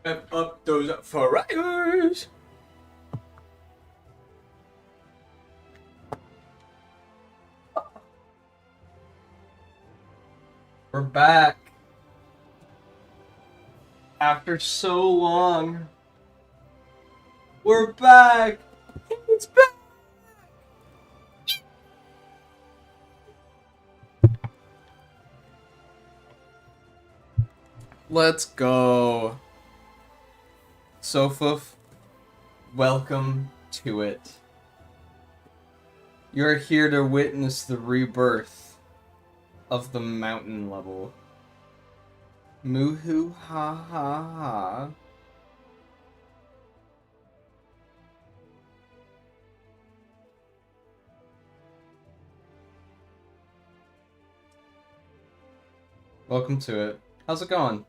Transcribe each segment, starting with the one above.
Rev up those fires. We're back. After so long. We're back. It's back. Let's go. Sofuf, welcome to it. You're here to witness the rebirth of the mountain level. Moohoo ha ha ha. Welcome to it. How's it going?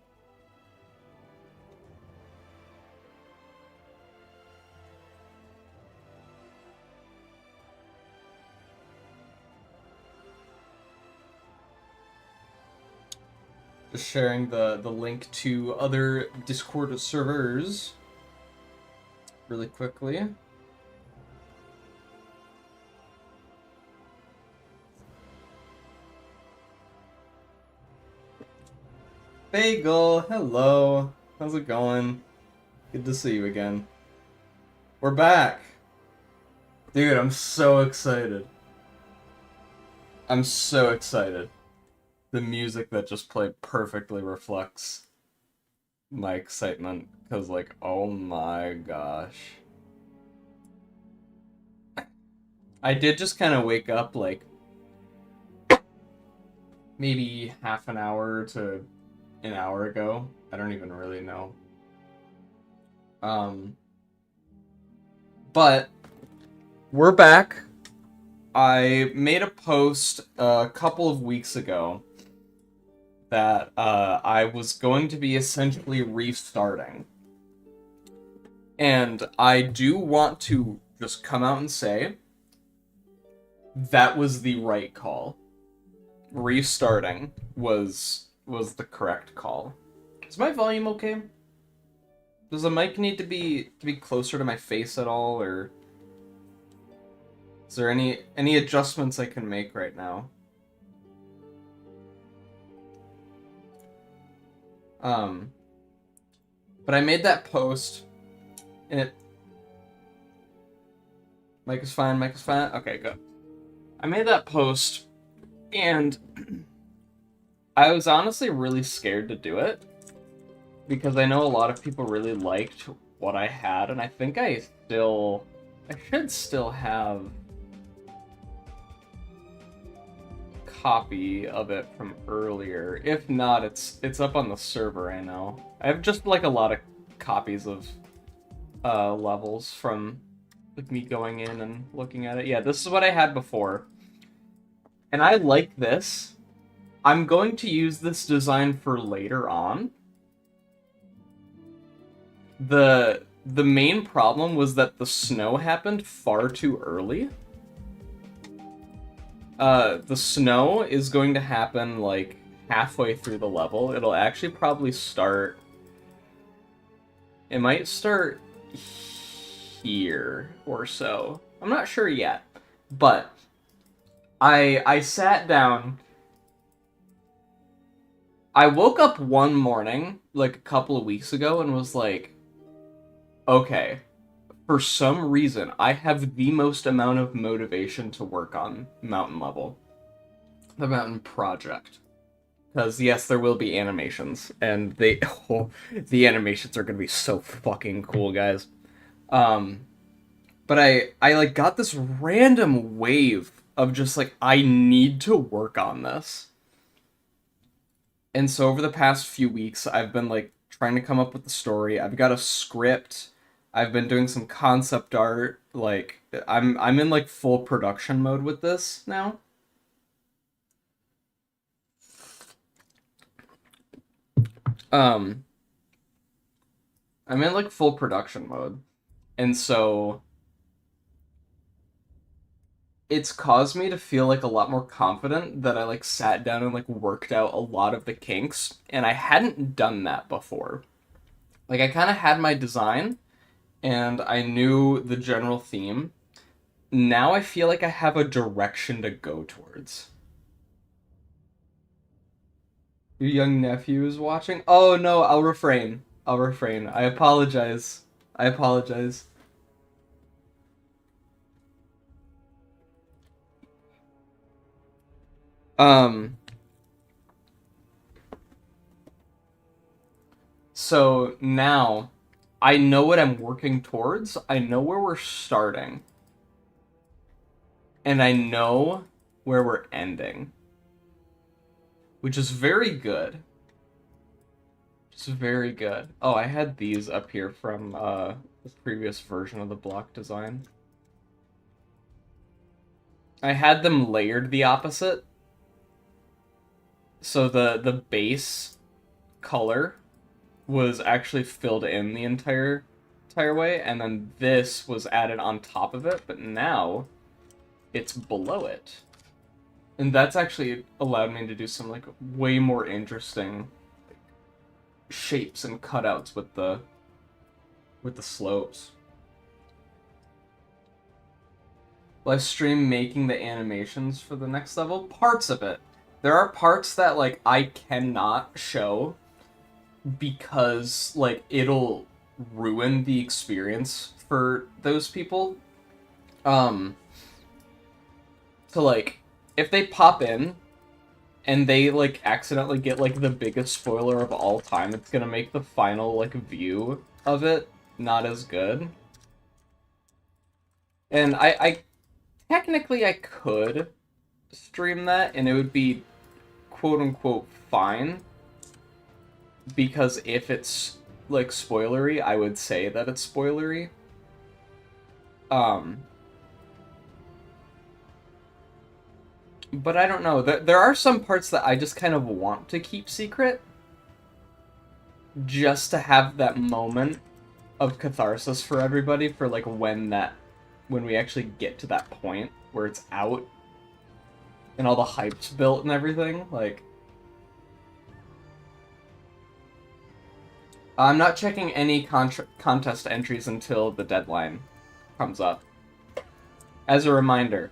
Just sharing the link to other Discord servers really quickly. Bagel, hello. How's it going? Good to see you again. We're back. Dude, I'm so excited. I'm so excited. The music that just played perfectly reflects my excitement, because, like, oh my gosh. I did just kind of wake up, like, maybe half an hour to an hour ago. I don't even really know. But we're back. I made a post a couple of weeks ago that I was going to be essentially restarting. And I do want to just come out and say that was the right call. Restarting was the correct call. Is my volume okay? Does the mic need to be closer to my face at all, or is there any adjustments I can make right now? But I made that post, and it... Mic is fine, mic is fine? Okay, good. I made that post, and I was honestly really scared to do it, because I know a lot of people really liked what I had, and I think I should still have copy of it from earlier. If not, it's up on the server, I know. I have just like a lot of copies of levels from like me going in and looking at it. Yeah, this is what I had before. And I like this. I'm going to use this design for later on. The main problem was that the snow happened far too early. The snow is going to happen, like, halfway through the level. It'll actually probably start... It might start here or so. I'm not sure yet. But I sat down. I woke up one morning, like, a couple of weeks ago, and was like, okay, for some reason, I have the most amount of motivation to work on Mountain Level. The Mountain Project. Because, yes, there will be animations. And they... Oh, the animations are going to be so fucking cool, guys. But I, like, got this random wave of just, like, I need to work on this. And so over the past few weeks, I've been, like, trying to come up with the story. I've got a script. I've been doing some concept art, like, I'm in, like, full production mode with this now. I'm in, like, full production mode, and so it's caused me to feel, like, a lot more confident that I, like, sat down and, like, worked out a lot of the kinks, and I hadn't done that before. Like, I kind of had my design, and I knew the general theme. Now I feel like I have a direction to go towards. Your young nephew is watching? Oh no, I'll refrain. I'll refrain. I apologize. I apologize. Um, so now I know what I'm working towards. I know where we're starting. And I know where we're ending. Which is very good. It's very good. Oh, I had these up here from the previous version of the block design. I had them layered the opposite. So the base color was actually filled in the entire way, and then this was added on top of it, but now it's below it. And that's actually allowed me to do some like way more interesting shapes and cutouts with the slopes. Live stream making the animations for the next level. Parts of it. There are parts that like I cannot show because like it'll ruin the experience for those people. So like if they pop in and they like accidentally get like the biggest spoiler of all time, it's gonna make the final like view of it not as good. And I technically I could stream that and it would be quote unquote fine, because if it's like spoilery, I would say that it's spoilery. But I don't know. There are some parts that I just kind of want to keep secret, just to have that moment of catharsis for everybody for like when we actually get to that point where it's out and all the hype's built and everything. Like, I'm not checking any contest entries until the deadline comes up. As a reminder,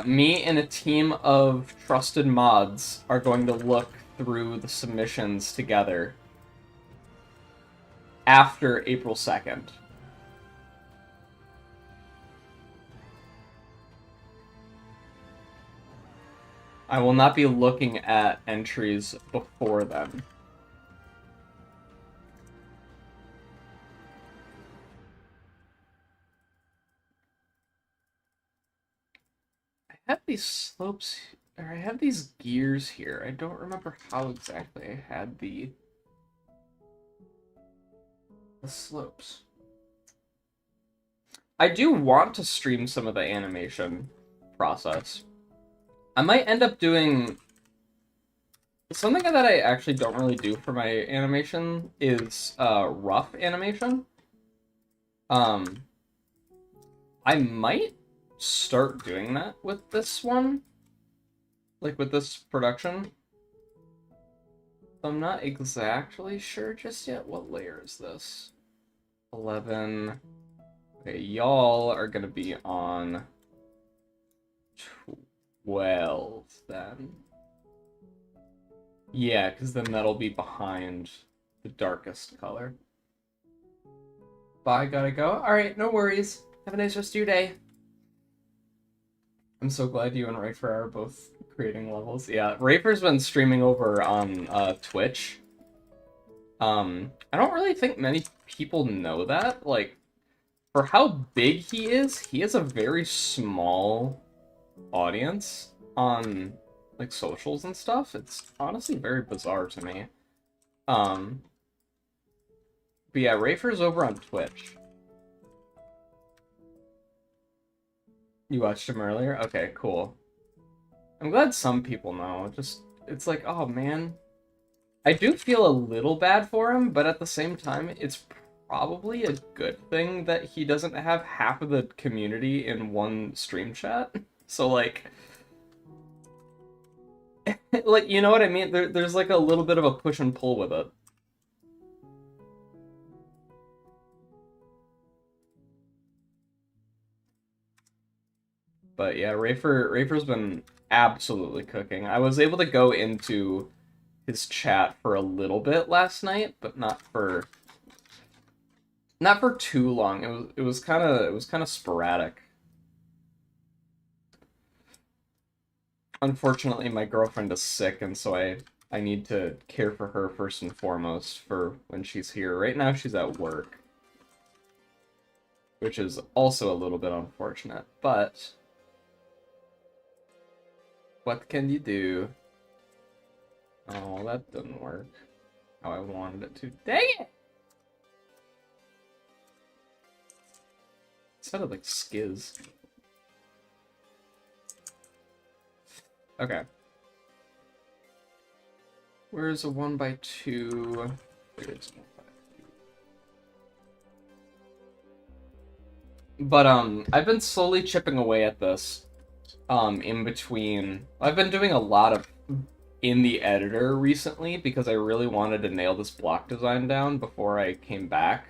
me and a team of trusted mods are going to look through the submissions together after April 2nd. I will not be looking at entries before then. I have these slopes, or I have these gears here. I don't remember how exactly I had the slopes. I do want to stream some of the animation process. I might end up doing something that I actually don't really do for my animation is rough animation. I might start doing that with this one, like with this production. I'm not exactly sure just yet. What layer is this? 11. Okay, y'all are gonna be on 12 then. Yeah, because then that'll be behind the darkest color. Bye, gotta go. Alright, no worries. Have a nice rest of your day. I'm so glad you and Rafer are both creating levels. Yeah, Rafer's been streaming over on Twitch. I don't really think many people know that. Like, for how big he has a very small audience on like socials and stuff. It's honestly very bizarre to me. But yeah, Rafer's over on Twitch. You watched him earlier? Okay, cool. I'm glad some people know. Just, it's like, oh man. I do feel a little bad for him, but at the same time, it's probably a good thing that he doesn't have half of the community in one stream chat. So, like, like, you know what I mean? There's like a little bit of a push and pull with it. But yeah, Rafer's been absolutely cooking. I was able to go into his chat for a little bit last night, but not for too long. It was kind of sporadic. Unfortunately, my girlfriend is sick, and so I need to care for her first and foremost for when she's here. Right now, she's at work, which is also a little bit unfortunate, but what can you do? Oh, that didn't work how I wanted it to. Dang it! It sounded like skiz. Okay. Where's a 1x2? There's 1x2. But I've been slowly chipping away at this. In between, I've been doing a lot of in the editor recently because I really wanted to nail this block design down before I came back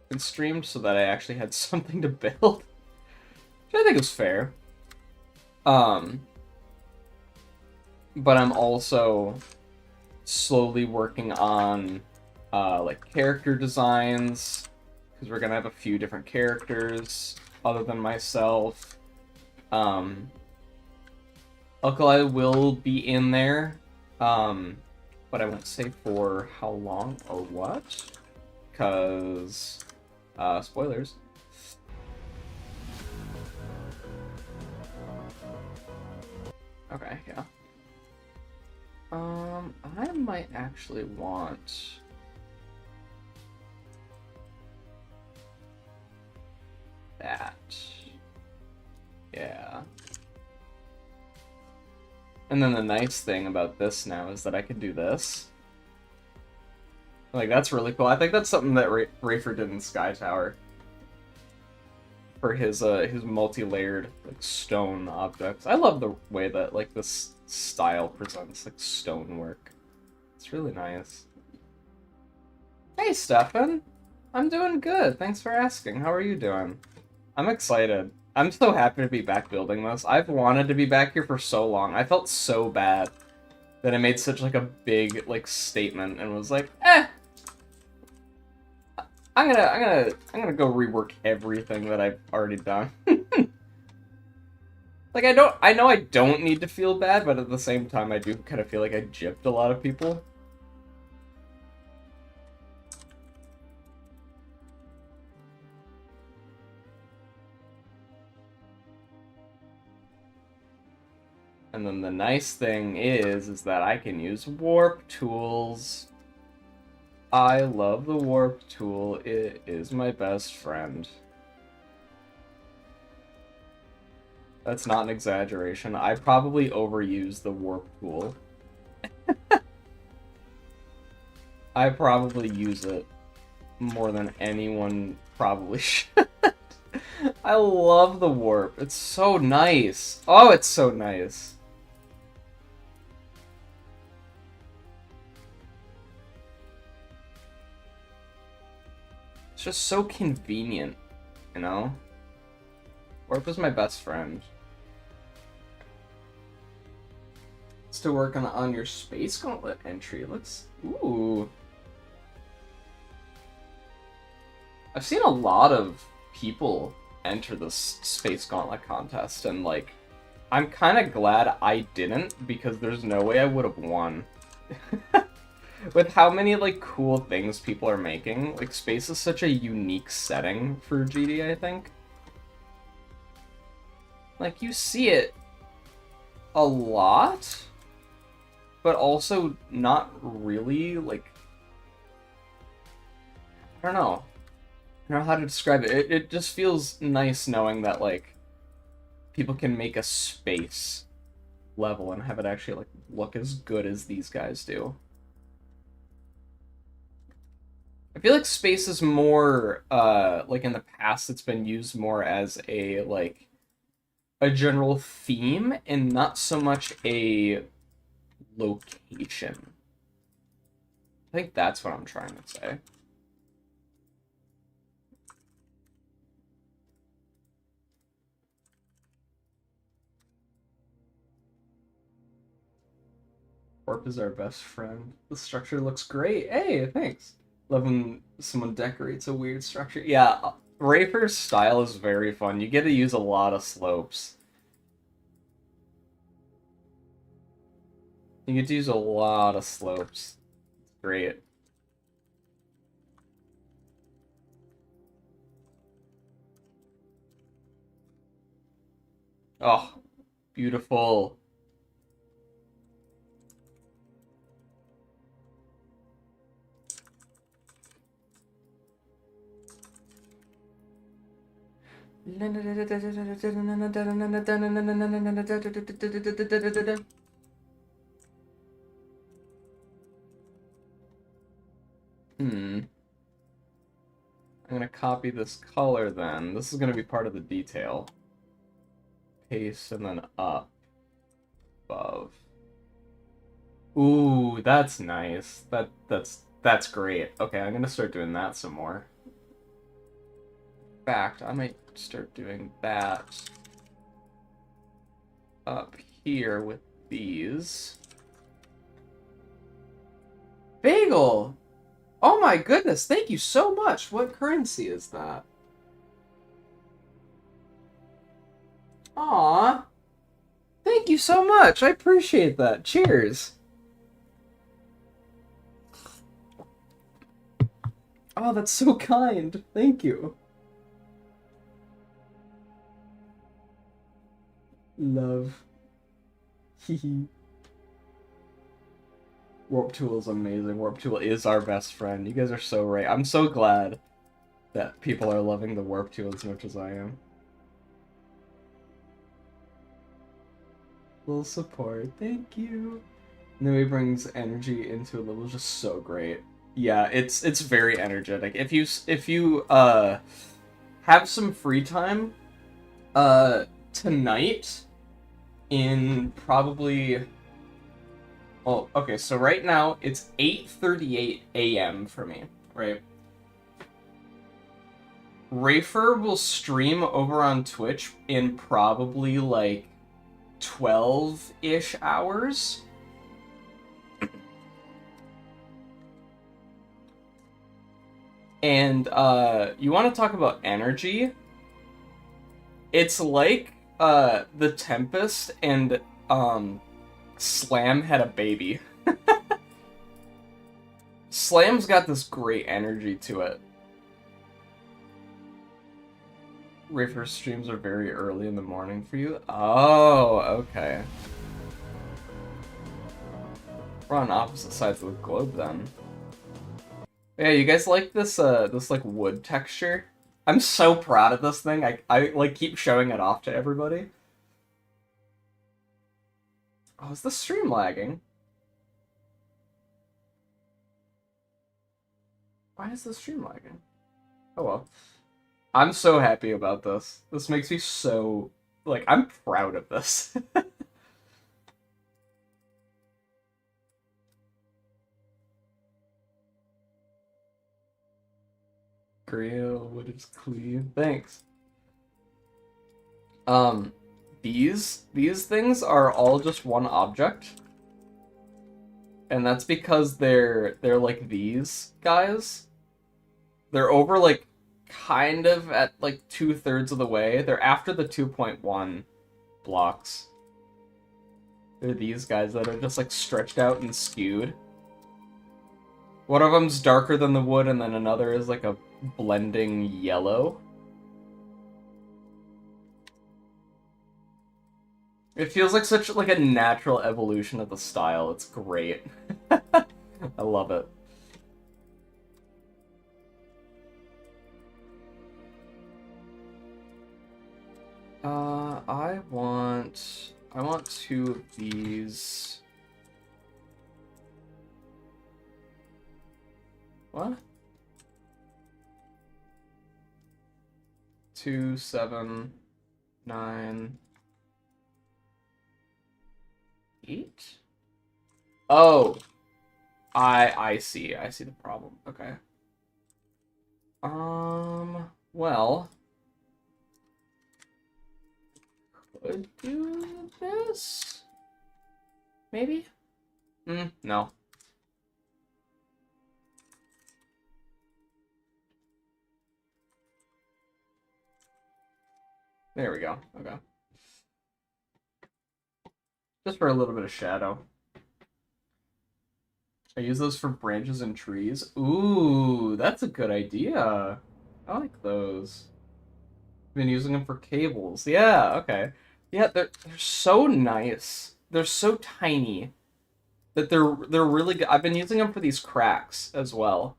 and streamed, so that I actually had something to build. Which I think is fair. But I'm also slowly working on like character designs, because we're gonna have a few different characters other than myself. Alkali will be in there, but I won't say for how long or what, because spoilers. Okay, yeah. I might actually want that. Yeah. And then the nice thing about this now is that I can do this. Like, that's really cool. I think that's something that Rafer did in Sky Tower for his multi-layered like stone objects. I love the way that like this style presents like stonework. It's really nice. Hey, Stefan. I'm doing good. Thanks for asking. How are you doing? I'm excited. I'm so happy to be back building this. I've wanted to be back here for so long. I felt so bad that I made such like a big like statement and was like, I'm gonna go rework everything that I've already done. Like, I know I don't need to feel bad, but at the same time I do kind of feel like I gypped a lot of people. And then the nice thing is that I can use warp tools. I love the warp tool. It is my best friend. That's not an exaggeration. I probably overuse the warp tool. I probably use it more than anyone probably should. I love the warp. It's so nice. Oh, it's so nice. It's just so convenient, you know? Warp is my best friend. Still working on your Space Gauntlet entry. Let's... Ooh. I've seen a lot of people enter this Space Gauntlet contest, and, like, I'm kind of glad I didn't, because there's no way I would have won. With how many, like, cool things people are making, like, space is such a unique setting for GD, I think. Like, you see it a lot, but also not really, like... I don't know. I don't know how to describe it. It just feels nice knowing that, like, people can make a space level and have it actually, like, look as good as these guys do. I feel like space is more, like, in the past it's been used more as a, like, a general theme and not so much a location. I think that's what I'm trying to say. Warp is our best friend. The structure looks great. Hey, thanks. Love when someone decorates a weird structure. Yeah, Rafer's style is very fun. You get to use a lot of slopes. You get to use a lot of slopes. It's great. Oh, beautiful. I'm gonna copy this color then. This is gonna be part of the detail. Paste and then up. Above. Ooh, that's nice. That's great. Okay, I'm gonna start doing that some more. In fact, I might start doing that up here with these. Bagel! Oh my goodness, thank you so much. What currency is that? Aw. Thank you so much. I appreciate that. Cheers. Oh, that's so kind. Thank you. Love. Hehe. Warp Tool is amazing. Warp Tool is our best friend. You guys are so right. I'm so glad that people are loving the Warp Tool as much as I am. Little support. Thank you. And then he brings energy into a level, just so great. Yeah, it's very energetic. If you have some free time tonight in probably, well, okay, so right now it's 8:38 a.m. for me, right? Rafer will stream over on Twitch in probably like 12-ish hours. And you want to talk about energy? It's like the Tempest and Slam had a baby. Slam's got this great energy to it. Rafer's streams are very early in the morning for you? Oh, okay. We're on opposite sides of the globe then. Yeah, you guys like this this like wood texture? I'm so proud of this thing. I like keep showing it off to everybody. Oh, is the stream lagging? Why is the stream lagging? Oh well. I'm so happy about this. This makes me so like I'm proud of this. Grail, wood is clean. Thanks. These things are all just one object. And that's because they're like these guys. They're over like kind of at like 2/3 of the way. They're after the 2.1 blocks. They're these guys that are just like stretched out and skewed. One of them's darker than the wood, and then another is like a blending yellow. It feels like such like a natural evolution of the style. It's great. I love it. I want two of these. What? 2, 7, 9, 8? Oh! I see. I see the problem. Okay. Well... could do this? Maybe? No. There we go. Okay. Just for a little bit of shadow. I use those for branches and trees. Ooh, that's a good idea. I like those. Been using them for cables. Yeah, okay. Yeah, they're so nice. They're so tiny that they're really good. I've been using them for these cracks as well.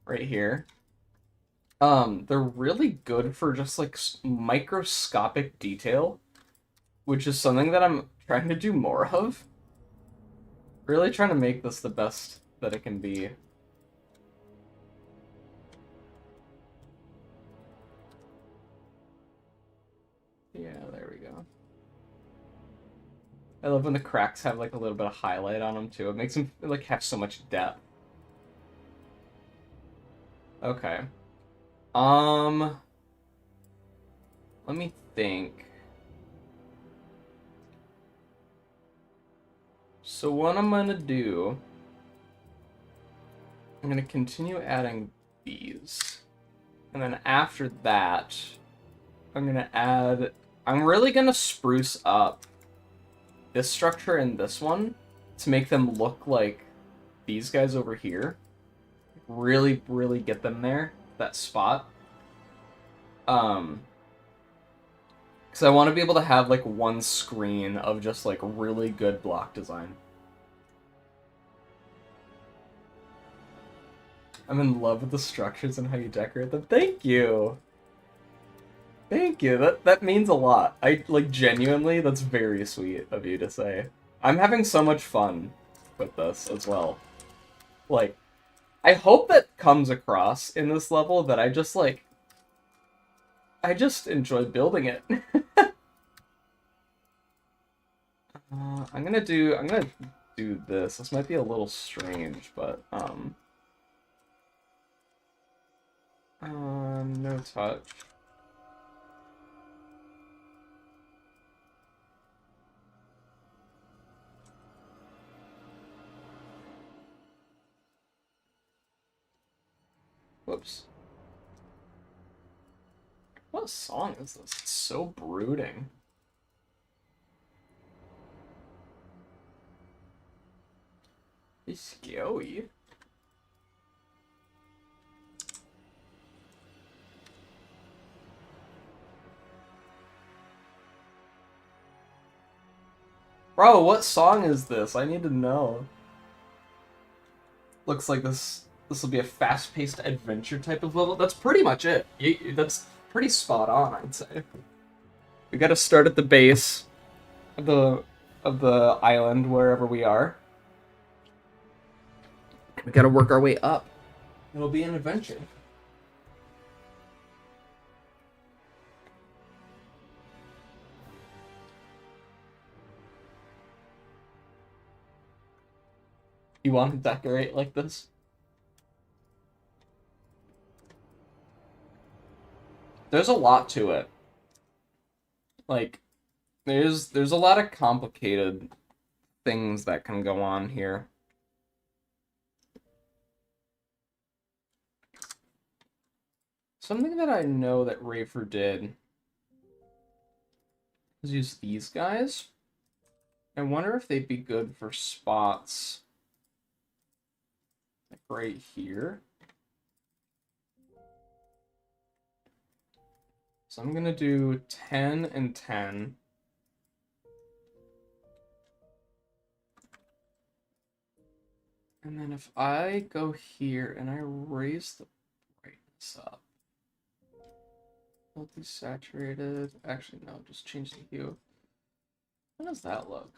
Right here. They're really good for just like microscopic detail, which is something that I'm trying to do more of. Really trying to make this the best that it can be. Yeah, there we go. I love when the cracks have like a little bit of highlight on them too. It makes them like have so much depth. Okay. Let me think. So what I'm gonna do, I'm gonna continue adding these. And then after that, I'm gonna add, I'm really gonna spruce up this structure and this one to make them look like these guys over here. Really, really get them there, that spot. Because I want to be able to have like one screen of just like really good block design. I'm in love with the structures and how you decorate them. Thank you. Thank you. That means a lot. I like genuinely, that's very sweet of you to say. I'm having so much fun with this as well. Like, I hope that comes across in this level that I just like I just enjoy building it. I'm gonna do this. This might be a little strange, but no touch. Whoops. What song is this? It's so brooding. It's scary. Bro, what song is this? I need to know. Looks like this will be a fast-paced adventure type of level. That's pretty much it. That's pretty spot on, I'd say. We gotta start at the base of the island wherever we are. We gotta work our way up. It'll be an adventure. You want to decorate like this? There's a lot to it. Like, there's a lot of complicated things that can go on here. Something that I know that Rafer did is use these guys. I wonder if they'd be good for spots like right here. So I'm gonna do 10 and 10. And then if I go here and I raise the brightness up, multi-saturated, actually no, just change the hue. How does that look?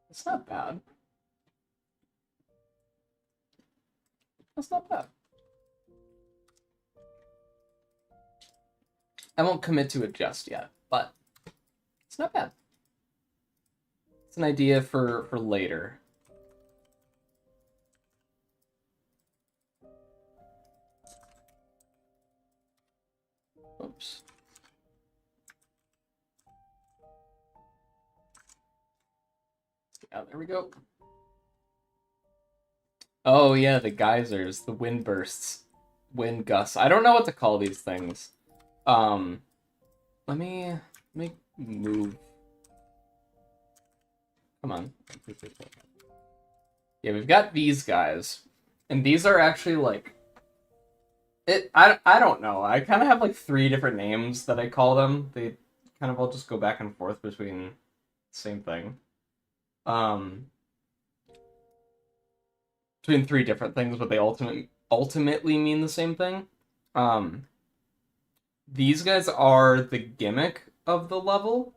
It's not bad. That's not bad. I won't commit to it just yet, but it's not bad. It's an idea for later. Oops. Yeah, there we go. Oh yeah, the geysers, the wind bursts, wind gusts. I don't know what to call these things. Let me move. Come on. Yeah, we've got these guys, and these are actually like I don't know. I kind of have like 3 different names that I call them. They kind of all just go back and forth between the same thing. Between 3 different things, but they ultimately mean the same thing. These guys are the gimmick of the level.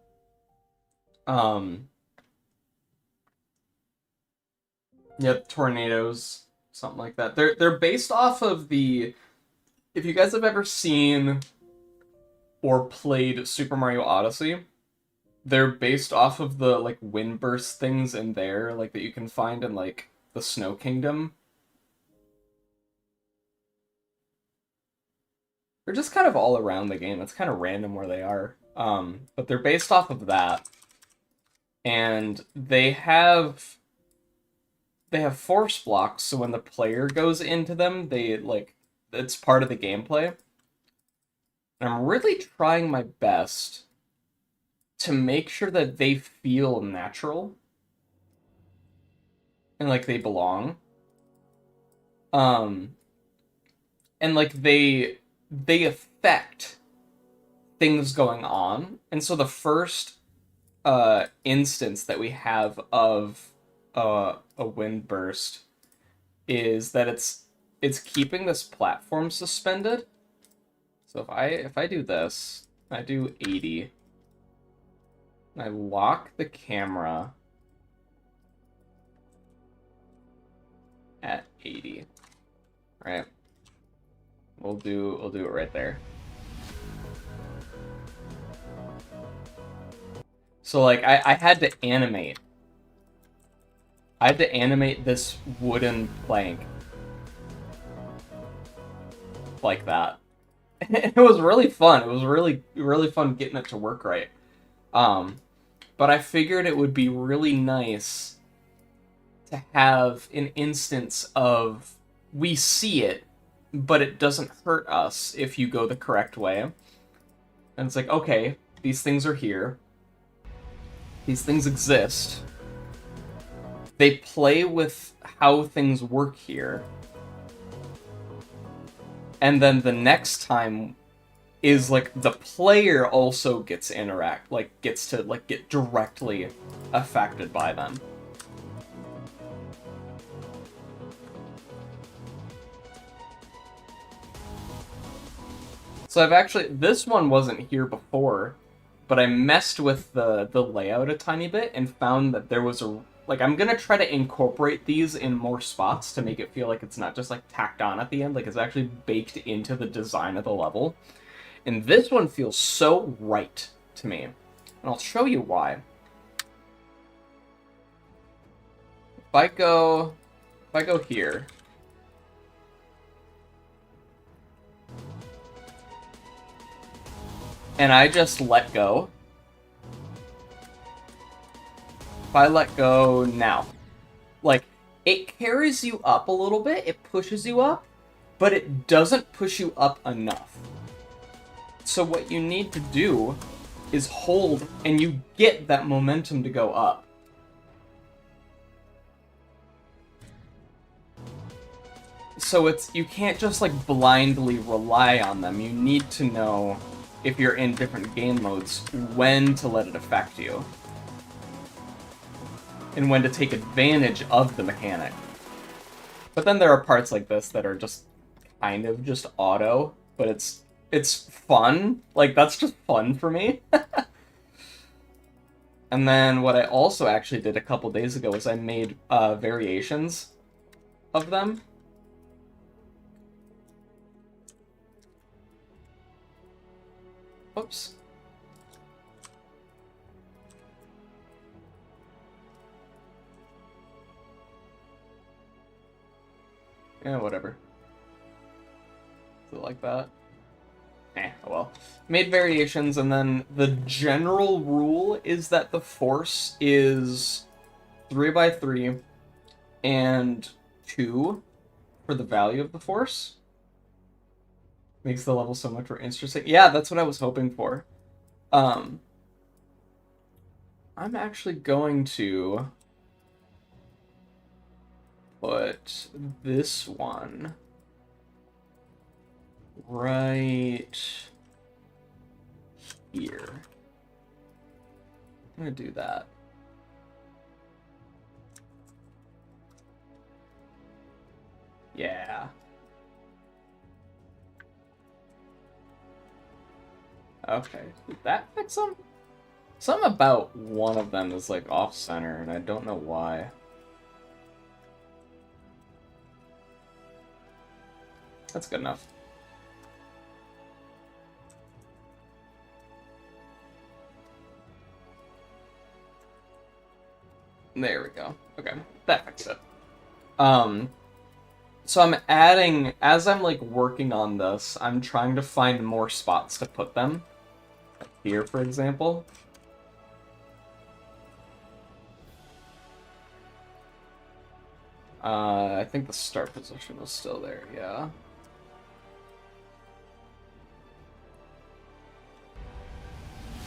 Yep, tornadoes, something like that. They're based off of the. If you guys have ever seen or played Super Mario Odyssey, they're based off of the like windburst things in there, like that you can find in like the Snow Kingdom. They're just kind of all around the game. It's kind of random where they are. But they're based off of that. And they have force blocks, so when the player goes into them, they like it's part of the gameplay. And I'm really trying my best to make sure that they feel natural and like they belong. Um and like they affect things going on. And so the first instance that we have of a wind burst is that it's keeping this platform suspended. So if I do this, I do 80, and I lock the camera at 80, right? We'll do it right there. So like I had to animate. I had to animate this wooden plank like that. It was really fun. It was really fun getting it to work right. But I figured it would be really nice to have an instance of we see it, but it doesn't hurt us if you go the correct way. And it's like, okay, these things are here. These things exist. They play with how things work here. And then the next time is like the player also gets to like get directly affected by them. So I've actually this one wasn't here before, but I messed with the layout a tiny bit and found that there was a like I'm gonna try to incorporate these in more spots to make it feel like it's not just like tacked on at the end, like it's actually baked into the design of the level. And this one feels so right to me. And I'll show you why. If I go here, and I just let go. If I let go now, like, it carries you up a little bit, it pushes you up, but it doesn't push you up enough. So what you need to do is hold, and you get that momentum to go up. So you can't just like blindly rely on them. You need to know, if you're in different game modes, when to let it affect you. And when to take advantage of the mechanic. But then there are parts like this that are just kind of just auto, but it's fun. Like, that's just fun for me. And then what I also actually did a couple days ago is I made variations of them. Oops. Yeah, whatever. Is it like that? Eh, well. Made variations, and then the general rule is that the force is 3x3 and 2 for the value of the force. Makes the level so much more interesting. Yeah, that's what I was hoping for. I'm actually going to put this one right here. I'm gonna do that. Yeah. Okay. Did that fix them? Something about one of them is like off-center, and I don't know why. That's good enough. There we go. Okay, that fixed it. So I'm adding, as I'm like working on this, I'm trying to find more spots to put them. Like here, for example. I think the start position was still there, yeah.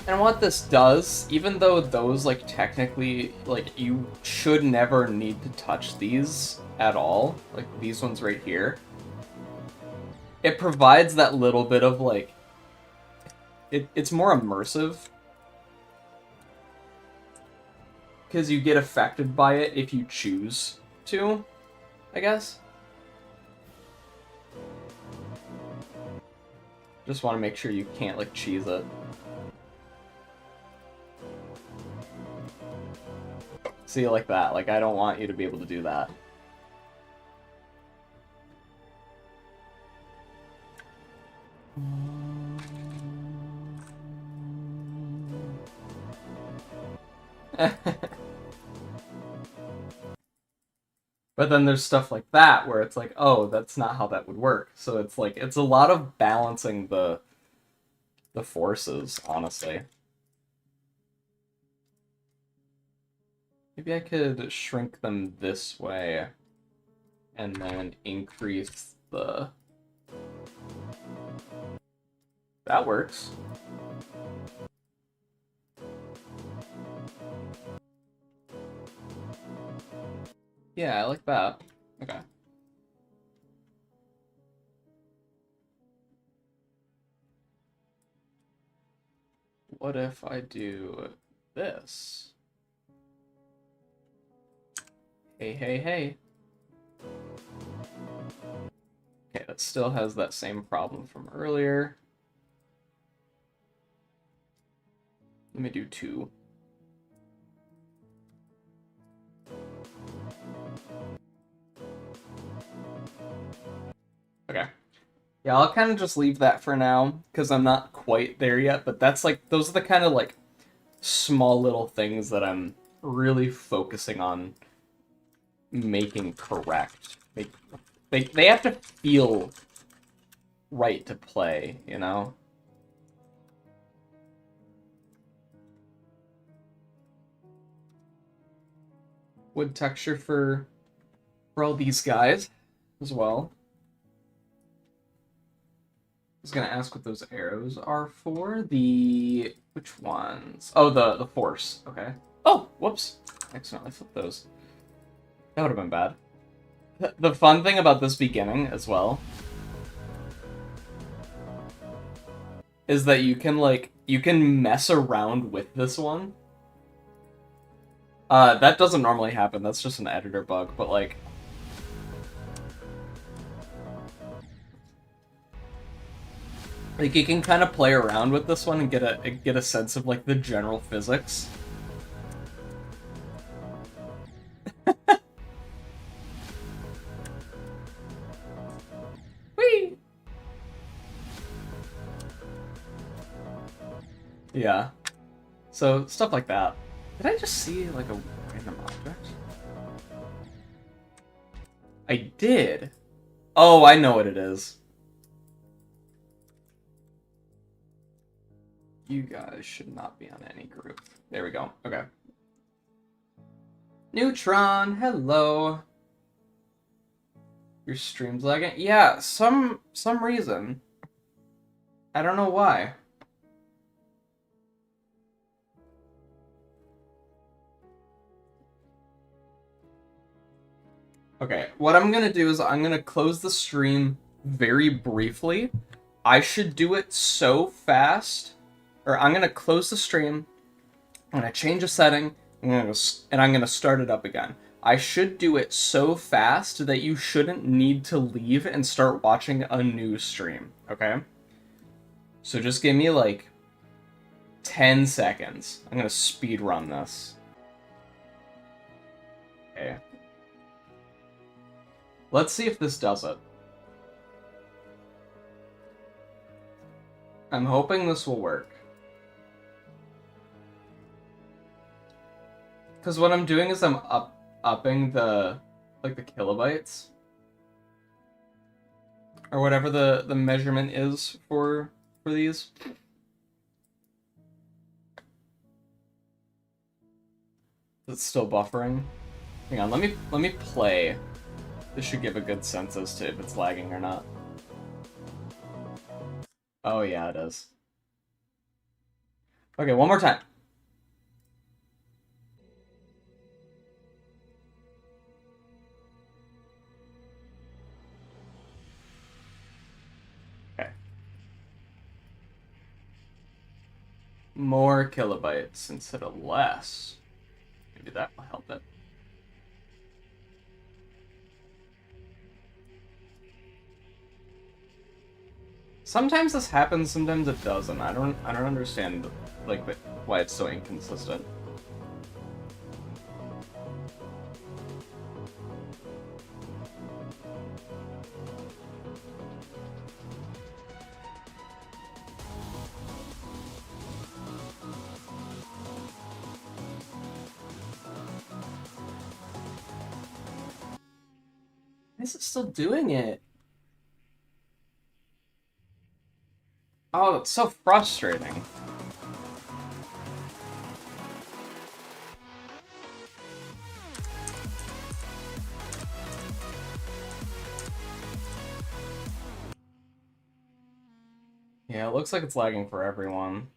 And what this does, even though those, like, technically, like, you should never need to touch these at all, like these ones right here, it provides that little bit of, like, it's more immersive. Because you get affected by it if you choose to, I guess. Just want to make sure you can't, like, cheese it. See, like that. Like, I don't want you to be able to do that. But then there's stuff like that where it's like, oh, that's not how that would work. So it's like, it's a lot of balancing the forces, honestly. Maybe I could shrink them this way and then increase the... That works. Yeah, I like that. Okay. What if I do this? Hey, hey, hey. Okay, that still has that same problem from earlier. Let me do 2. Okay. Yeah, I'll kind of just leave that for now, because I'm not quite there yet, but that's like, those are the kind of like small little things that I'm really focusing on making correct. They have to feel right to play, you know? Wood texture for all these guys as well. I was gonna ask what those arrows are for. Which ones? Oh, the force. Okay. Oh, whoops. Accidentally flipped those. That would have been bad. The fun thing about this beginning as well is that you can mess around with this one. That doesn't normally happen. That's just an editor bug, but like, you can kind of play around with this one and get a sense of like the general physics. Whee! Yeah. So stuff like that. Did I just see like a random object? I did. Oh, I know what it is. You guys should not be on any group. There we go. Okay. Neutron, hello. Your stream's lagging? Yeah, some reason. I don't know why. Okay, what I'm gonna do is I'm gonna close the stream very briefly. I should do it so fast, or I'm gonna close the stream, I'm gonna change a setting, and I'm gonna start it up again. I should do it so fast that you shouldn't need to leave and start watching a new stream, okay? So just give me like 10 seconds. I'm gonna speed run this. Okay. Let's see if this does it. I'm hoping this will work. Because what I'm doing is I'm upping the kilobytes. Or whatever the measurement is for these. It's still buffering. Hang on, let me play. This should give a good sense as to if it's lagging or not. Oh yeah, it is. Okay, one more time. Okay. More kilobytes instead of less. Maybe that will help it. Sometimes this happens, sometimes it doesn't. I don't understand like why it's so inconsistent. Why is it still doing it? Oh, it's so frustrating. Yeah, it looks like it's lagging for everyone.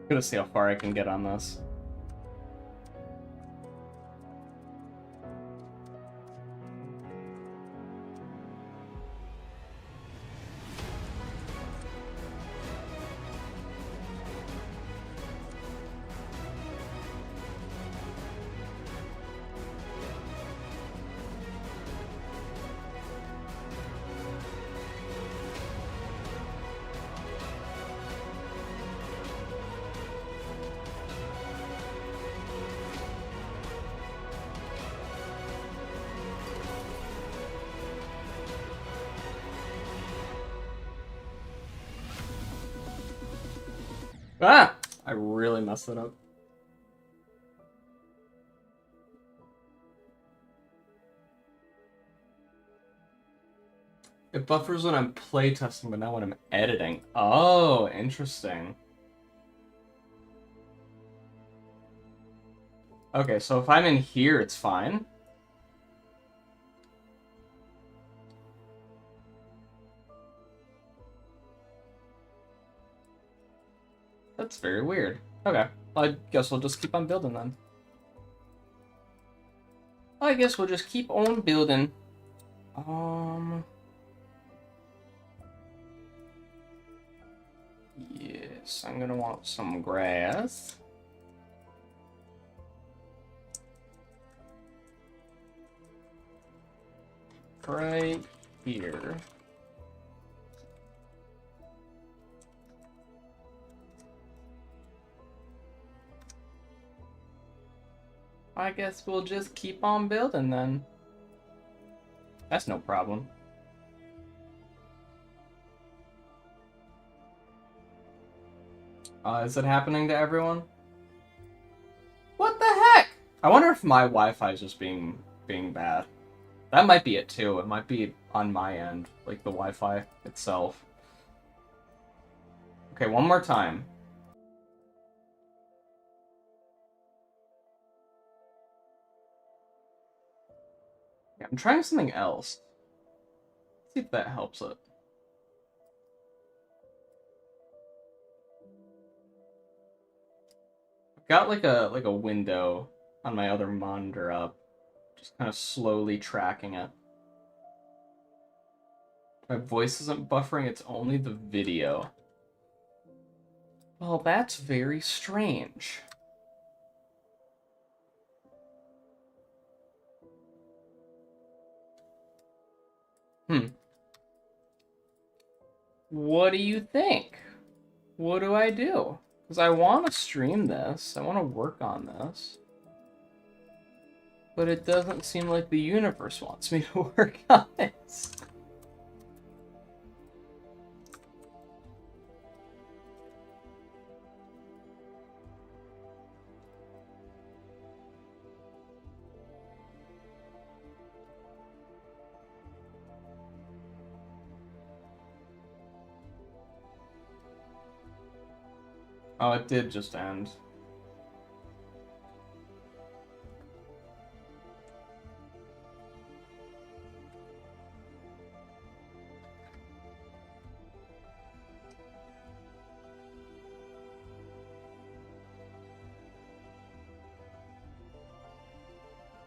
Gonna see how far I can get on this. Ah! I really messed it up. It buffers when I'm playtesting, but not when I'm editing. Oh, interesting. Okay, so if I'm in here, it's fine. That's very weird. Okay, I guess we'll just keep on building then. I guess we'll just keep on building. Yes, I'm gonna want some grass. Right here. I guess we'll just keep on building then. That's no problem. Is it happening to everyone? What the heck? I wonder if my Wi-Fi is just being bad. That might be it too. It might be on my end, like the Wi-Fi itself. Okay, one more time. Yeah, I'm trying something else. Let's see if that helps it. I've got like a window on my other monitor up, just kind of slowly tracking it. My voice isn't buffering, it's only the video. Well, that's very strange. What do you think? What do I do? Because I want to stream this. I want to work on this. But it doesn't seem like the universe wants me to work on this. Oh, it did just end.